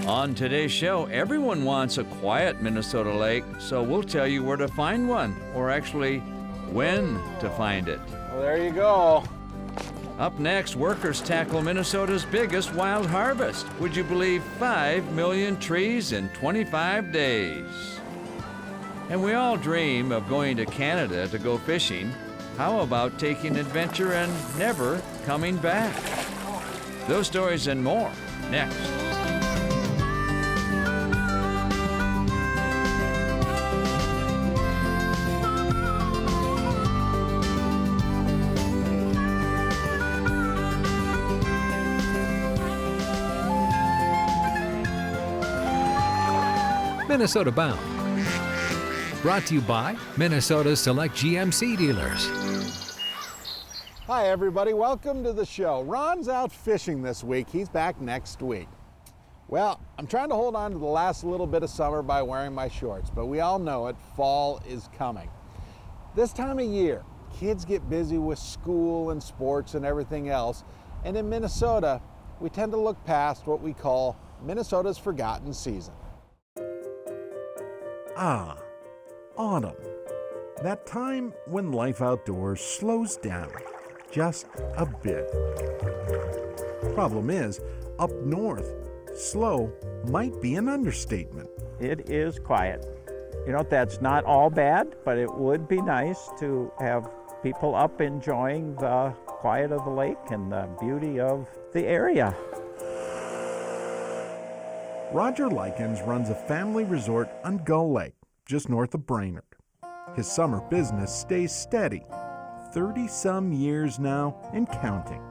On today's show, everyone wants a quiet Minnesota lake, so we'll tell you where to find one, or actually, when to find it. Well, there you go. Up next, workers tackle Minnesota's biggest wild harvest. Would you believe 5 million trees in 25 days? And we all dream of going to Canada to go fishing. How about taking adventure and never coming back? Those stories and more, next. Minnesota Bound. Brought to you by Minnesota's select GMC dealers. Hi everybody, welcome to the show. Ron's out fishing this week. He's back next week. Well, I'm trying to hold on to the last little bit of summer by wearing my shorts, but we all know it, fall is coming. This time of year, kids get busy with school and sports and everything else, and in Minnesota, we tend to look past what we call Minnesota's forgotten season. Ah, autumn. That time when life outdoors slows down just a bit. Problem is, up north, slow might be an understatement. It is quiet. You know, that's not all bad, but it would be nice to have people up enjoying the quiet of the lake and the beauty of the area. Roger Likens runs a family resort on Gull Lake, just north of Brainerd. His summer business stays steady, 30-some years now and counting.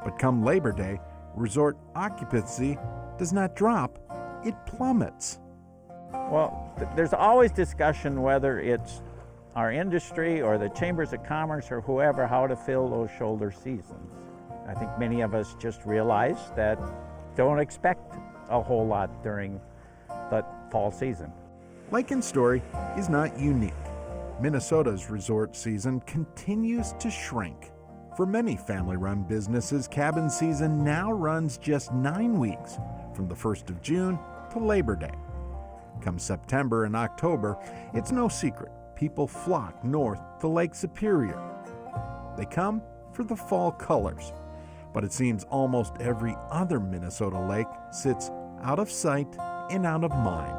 But come Labor Day, resort occupancy does not drop, it plummets. Well, there's always discussion whether it's our industry or the chambers of commerce or whoever, how to fill those shoulder seasons. I think many of us just realize that don't expect a whole lot during the fall season. Likens' story is not unique. Minnesota's resort season continues to shrink. For many family-run businesses, cabin season now runs just 9 weeks, from the 1st of June to Labor Day. Come September and October, it's no secret, people flock north to Lake Superior. They come for the fall colors, but it seems almost every other Minnesota lake sits out of sight and out of mind.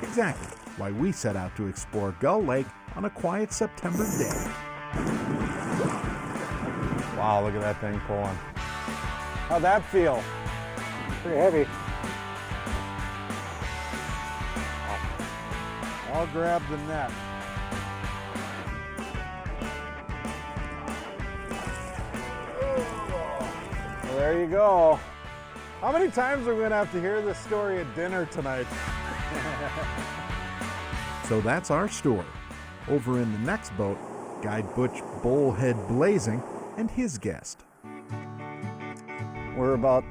Exactly why we set out to explore Gull Lake on a quiet September day. Wow, look at that thing pulling. How'd that feel? Pretty heavy. I'll grab the net. Well, there you go. How many times are we going to have to hear this story at dinner tonight? So that's our story. Over in the next boat, Guide Butch Bullhead Blazing and his guest. We're about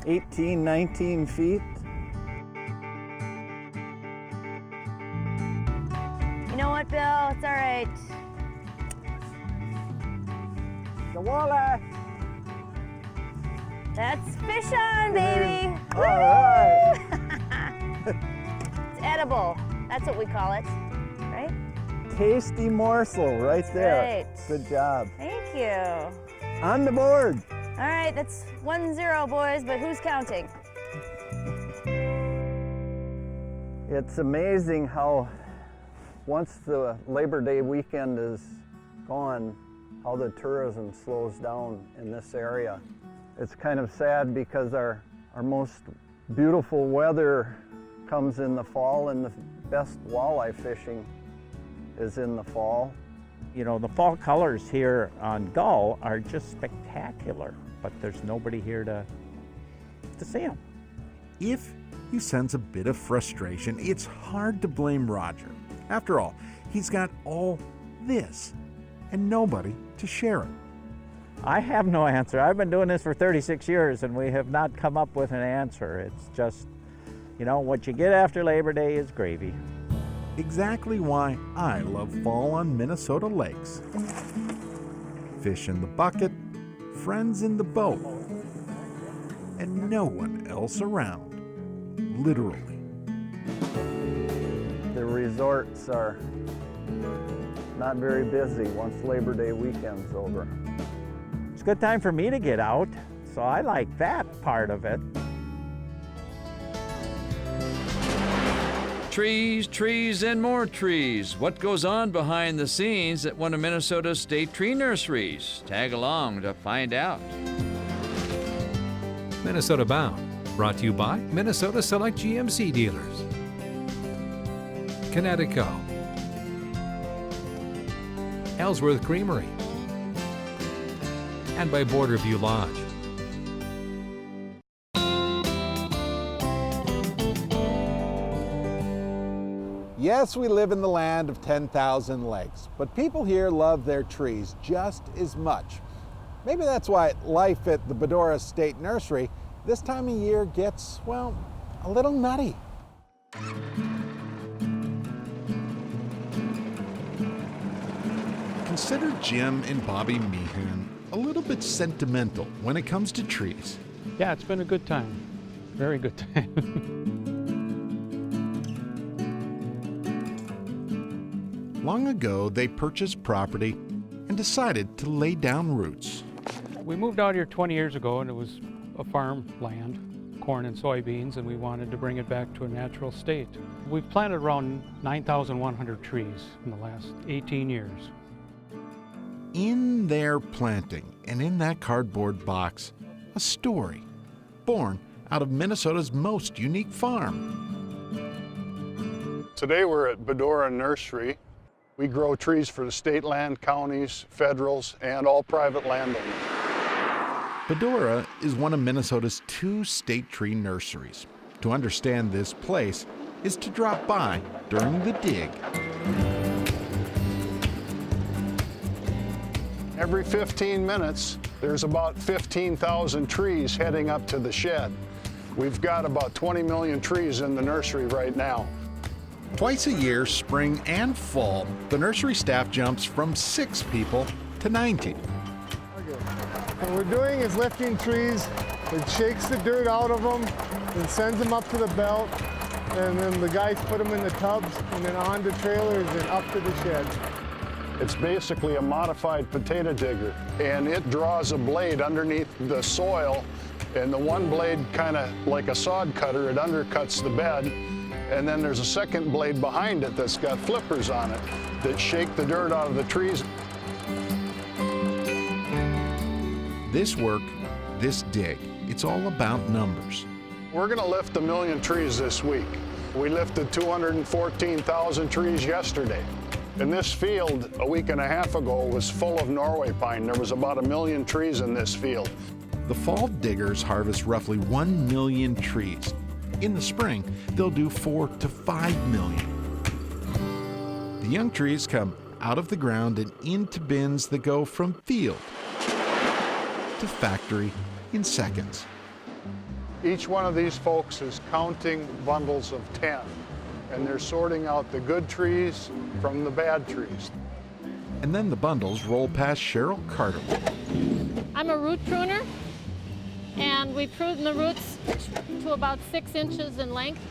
18, 19 feet. You know what, Bill? It's all right. The walleye. That's fish on, baby. All right. It's edible. That's what we call it, right? Tasty morsel right there. Right. Good job. Thank you. On the board. All right, that's 1-0, boys, but who's counting? It's amazing how once the Labor Day weekend is gone, how the tourism slows down in this area. It's kind of sad because our most beautiful weather comes in the fall, and the best walleye fishing is in the fall. You know, the fall colors here on Gull are just spectacular, but there's nobody here to see them. If you sense a bit of frustration, it's hard to blame Roger. After all, he's got all this and nobody to share it. I have no answer. I've been doing this for 36 years and we have not come up with an answer. It's just, you know, what you get after Labor Day is gravy. Exactly why I love fall on Minnesota lakes. Fish in the bucket, friends in the boat, and no one else around, literally. The resorts are not very busy once Labor Day weekend's over. It's a good time for me to get out, so I like that part of it. Trees, trees, and more trees. What goes on behind the scenes at one of Minnesota's state tree nurseries? Tag along to find out. Minnesota Bound, brought to you by Minnesota Select GMC dealers. Connecticut, Ellsworth Creamery, and by Borderview Lodge. Yes, we live in the land of 10,000 lakes, but people here love their trees just as much. Maybe that's why life at the Bedora State Nursery this time of year gets, well, a little nutty. Consider Jim and Bobby Meehan a little bit sentimental when it comes to trees. Yeah, it's been a good time. Very good time. Long ago, they purchased property and decided to lay down roots. We moved out here 20 years ago, and it was a farm land, corn and soybeans, and we wanted to bring it back to a natural state. We've planted around 9,100 trees in the last 18 years. In their planting and in that cardboard box, a story born out of Minnesota's most unique farm. Today we're at Bedora Nursery. We grow trees for the state land, counties, federals, and all private landowners. Bedora is one of Minnesota's 2 state tree nurseries. To understand this place is to drop by during the dig. Every 15 minutes, there's about 15,000 trees heading up to the shed. We've got about 20 million trees in the nursery right now. Twice a year, spring and fall, the nursery staff jumps from 6 people to 90. What we're doing is lifting trees. It shakes the dirt out of them and sends them up to the belt. And then the guys put them in the tubs and then onto trailers and up to the shed. It's basically a modified potato digger, and it draws a blade underneath the soil, and the one blade, kind of like a sod cutter, it undercuts the bed. And then there's a second blade behind it that's got flippers on it that shake the dirt out of the trees. This work, this dig, it's all about numbers. We're going to lift 1 million trees this week. We lifted 214,000 trees yesterday. And this field a week and a half ago was full of Norway pine. There was about 1 million trees in this field. The fall diggers harvest roughly 1 million trees. In the spring, they'll do 4 to 5 million. The young trees come out of the ground and into bins that go from field to factory in seconds. Each one of these folks is counting bundles of 10, and they're sorting out the good trees from the bad trees. And then the bundles roll past Cheryl Carter. I'm a root pruner, and we prune the roots to about 6 inches in length.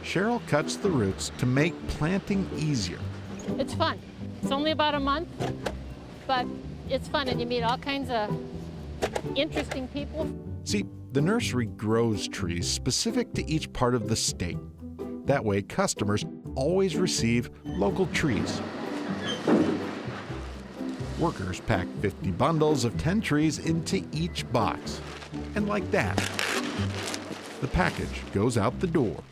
Cheryl cuts the roots to make planting easier. It's fun. It's only about a month, but it's fun, and you meet all kinds of interesting people. See, the nursery grows trees specific to each part of the state. That way, customers always receive local trees. Workers pack 50 bundles of 10 trees into each box. And like that, the package goes out the door.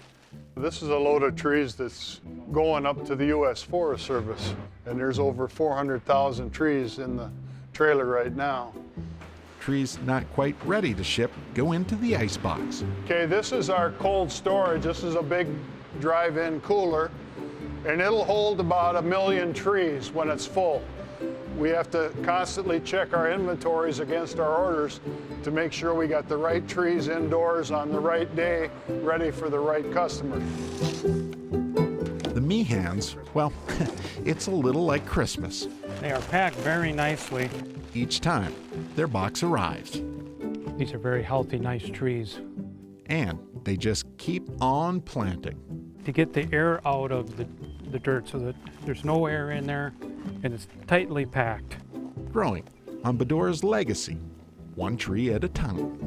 This is a load of trees that's going up to the U.S. Forest Service, and there's over 400,000 trees in the trailer right now. Trees not quite ready to ship go into the icebox. Okay, this is our cold storage. This is a big drive-in cooler, and it'll hold about 1 million trees when it's full. We have to constantly check our inventories against our orders to make sure we got the right trees indoors on the right day, ready for the right customer. The Mehans, well, it's a little like Christmas. They are packed very nicely. each time their box arrives. These are very healthy, nice trees. And they just keep on planting. To get the air out of the dirt so that there's no air in there and it's tightly packed. Growing on Bedora's legacy, one tree at a time.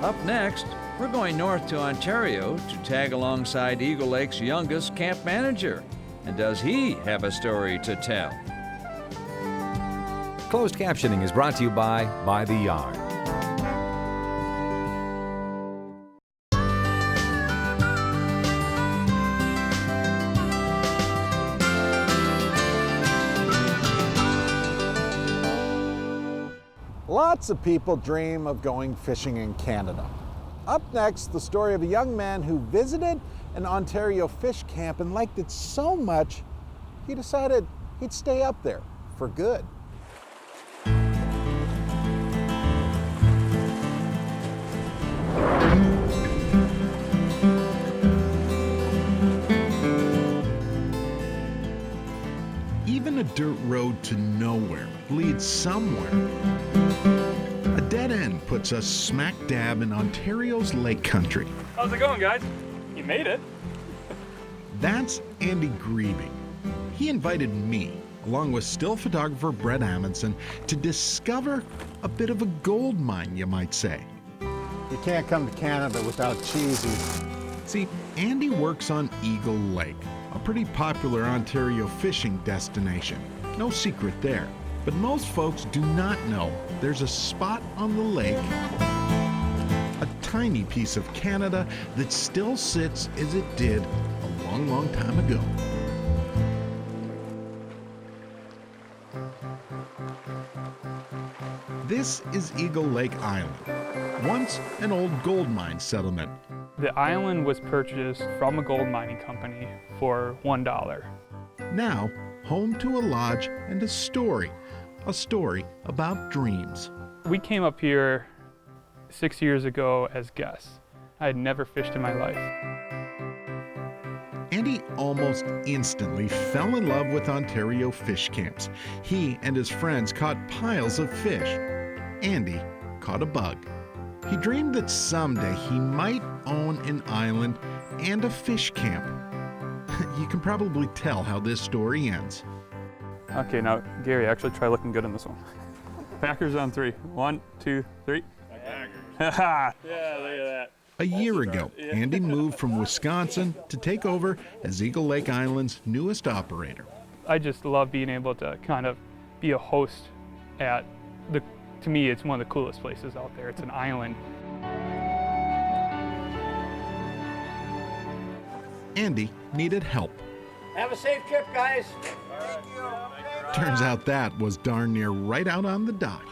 Up next, we're going north to Ontario to tag alongside Eagle Lake's youngest camp manager. And does he have a story to tell? Closed captioning is brought to you by the Yard. Lots of people dream of going fishing in Canada. Up next, the story of a young man who visited an Ontario fish camp and liked it so much, he decided he'd stay up there for good. Even a dirt road to nowhere leads somewhere. A dead end puts us smack dab in Ontario's lake country. How's it going, guys? You made it. That's Andy Greeby. He invited me, along with still photographer Brett Amundsen, to discover a bit of a gold mine, you might say. You can't come to Canada without cheesy. See, Andy works on Eagle Lake, a pretty popular Ontario fishing destination. No secret there. But most folks do not know there's a spot on the lake, a tiny piece of Canada that still sits as it did a long, long time ago. This is Eagle Lake Island, once an old gold mine settlement. The island was purchased from a gold mining company for $1. Now, home to a lodge and a story about dreams. We came up here 6 years ago as guests. I had never fished in my life. Andy almost instantly fell in love with Ontario fish camps. He and his friends caught piles of fish. Andy caught a bug. He dreamed that someday he might own an island and a fish camp. You can probably tell how this story ends. Okay, now, Gary, actually try looking good in this one. Packers on 3. 1, 2, 3. Packers. Yeah, look at that. A year ago, Andy moved from Wisconsin to take over as Eagle Lake Island's newest operator. I just love being able to kind of be a host at to me, it's one of the coolest places out there. It's an island. Andy needed help. Have a safe trip, guys. Thank you. Turns out that was darn near right out on the dock.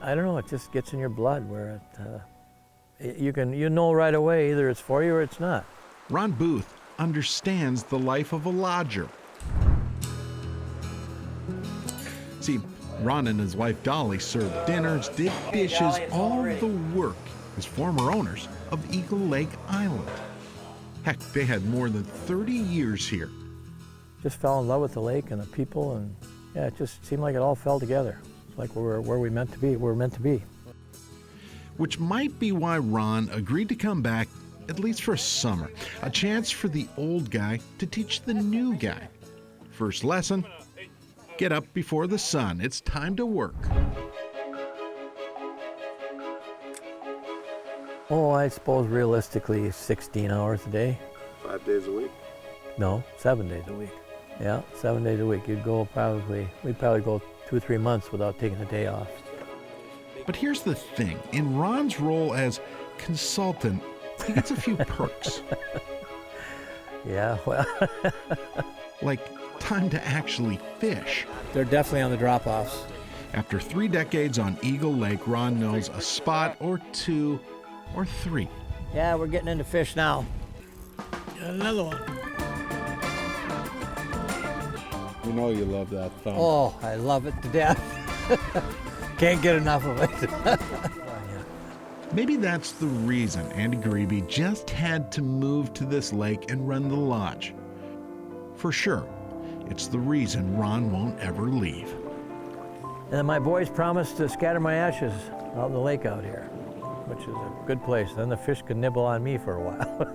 I don't know, it just gets in your blood where you know right away either it's for you or it's not. Ron Booth understands the life of a lodger. See, Ron and his wife Dolly served dinners, did dishes, Dolly, all the work as former owners of Eagle Lake Island. Heck, they had more than 30 years here. Just fell in love with the lake and the people, and yeah, it just seemed like it all fell together. It's like we're where we meant to be. We're meant to be. Which might be why Ron agreed to come back, at least for a summer. A chance for the old guy to teach the new guy. First lesson, get up before the sun. It's time to work. Oh, I suppose realistically 16 hours a day. 5 days a week? No, 7 days a week. Yeah, 7 days a week. We'd probably go 2 or 3 months without taking a day off. But here's the thing. In Ron's role as consultant, he gets a few perks. Yeah, well. Like time to actually fish. They're definitely on the drop-offs. After 3 decades on Eagle Lake, Ron knows a spot or 2 or 3. Yeah, we're getting into fish now. Got another one. You know you love that thumb. Oh, I love it to death. Can't get enough of it. Maybe that's the reason Andy Greeby just had to move to this lake and run the lodge. For sure, It's the reason Ron won't ever leave. And then my boys promised to scatter my ashes out in the lake out here, which is a good place. Then the fish could nibble on me for a while.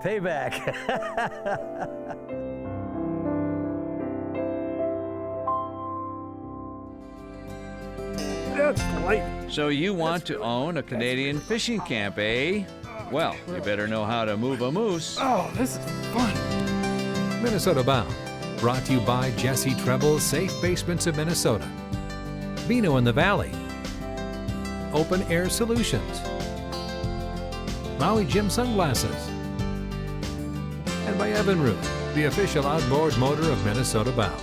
Payback. That's light. So you want to own a Canadian fishing camp, eh? Well, you better know how to move a moose. Oh, this is fun. Minnesota Bound, brought to you by Jesse Treble's Safe Basements of Minnesota, Vino in the Valley, Open Air Solutions, Maui Gym Sunglasses, and by Evinrude, the official outboard motor of Minnesota Bound.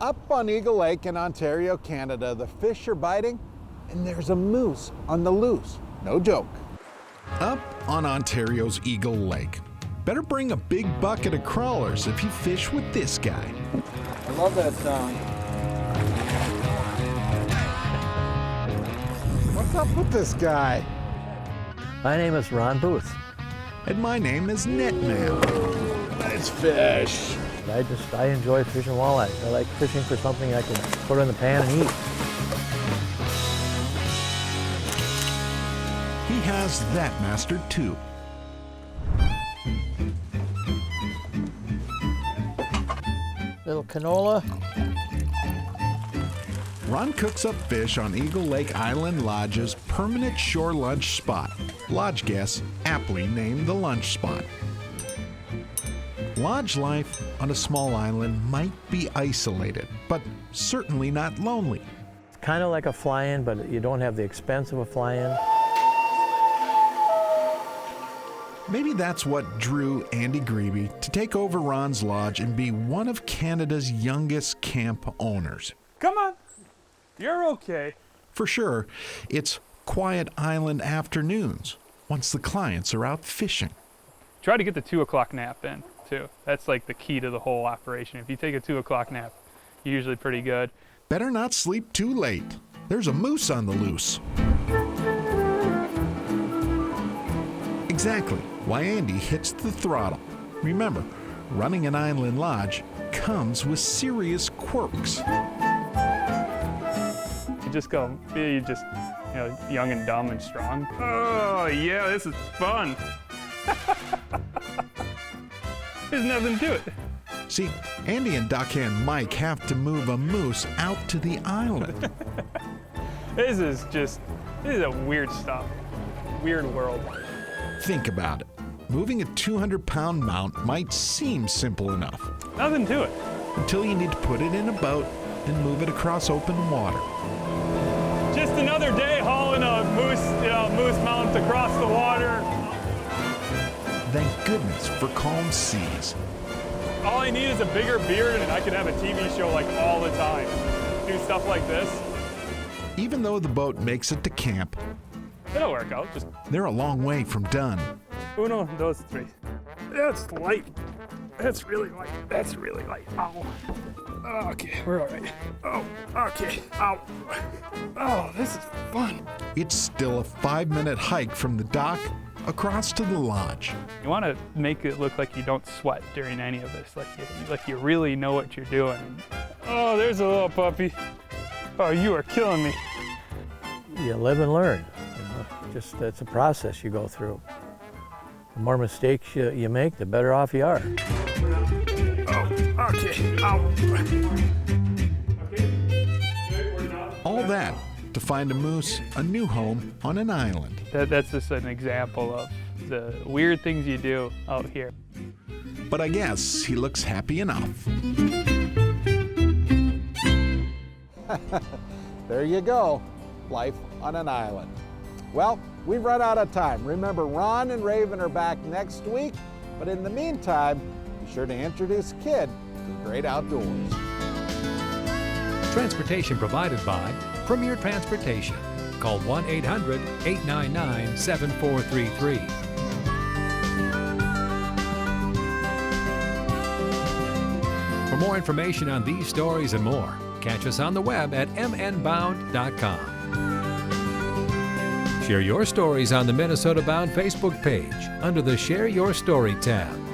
Up on Eagle Lake in Ontario, Canada, the fish are biting and there's a moose on the loose. No joke. Up on Ontario's Eagle Lake. Better bring a big bucket of crawlers if you fish with this guy. I love that sound. What's up with this guy? My name is Ron Booth. And my name is Netman. Nice fish. I enjoy fishing walleyes. I like fishing for something I can put in the pan and eat. He has that mastered too. Little canola. Ron cooks up fish on Eagle Lake Island Lodge's permanent shore lunch spot. Lodge guests aptly named the lunch spot. Lodge life on a small island might be isolated, but certainly not lonely. It's kind of like a fly-in, but you don't have the expense of a fly-in. Maybe that's what drew Andy Grebe to take over Ron's lodge and be one of Canada's youngest camp owners. Come on, you're okay. For sure, it's quiet island afternoons once the clients are out fishing. Try to get the 2 o'clock nap in, too. That's like the key to the whole operation. If you take a 2 o'clock nap, you're usually pretty good. Better not sleep too late. There's a moose on the loose. Exactly why Andy hits the throttle. Remember, running an island lodge comes with serious quirks. You just go, you just, young and dumb and strong. Oh, yeah, this is fun. There's nothing to it. See, Andy and Dockhand Mike have to move a moose out to the island. This is a weird stuff. Weird world. Think about it. Moving a 200-pound mount might seem simple enough. Nothing to it. Until you need to put it in a boat and move it across open water. Just another day hauling a moose mount across the water. Thank goodness for calm seas. All I need is a bigger beard and I could have a TV show like all the time. Do stuff like this. Even though the boat makes it to camp, it'll work out. Just they're a long way from done. 1, 2, 3. That's light. That's really light. That's really light. Ow. Okay, we're all right. Oh, okay. Ow. Oh, this is fun. It's still a 5-minute hike from the dock across to the lodge. You want to make it look like you don't sweat during any of this, like you really know what you're doing. Oh, there's a little puppy. Oh, you are killing me. You live and learn. Just it's a process you go through. The more mistakes you make, the better off you are. Oh, okay. Ow. All that to find a moose a new home on an island. That's just an example of the weird things you do out here. But I guess he looks happy enough. There you go. Life on an island. Well, we've run out of time. Remember, Ron and Raven are back next week. But in the meantime, be sure to introduce a kid to the great outdoors. Transportation provided by Premier Transportation. Call 1-800-899-7433. For more information on these stories and more, catch us on the web at mnbound.com. Share your stories on the Minnesota Bound Facebook page under the Share Your Story tab.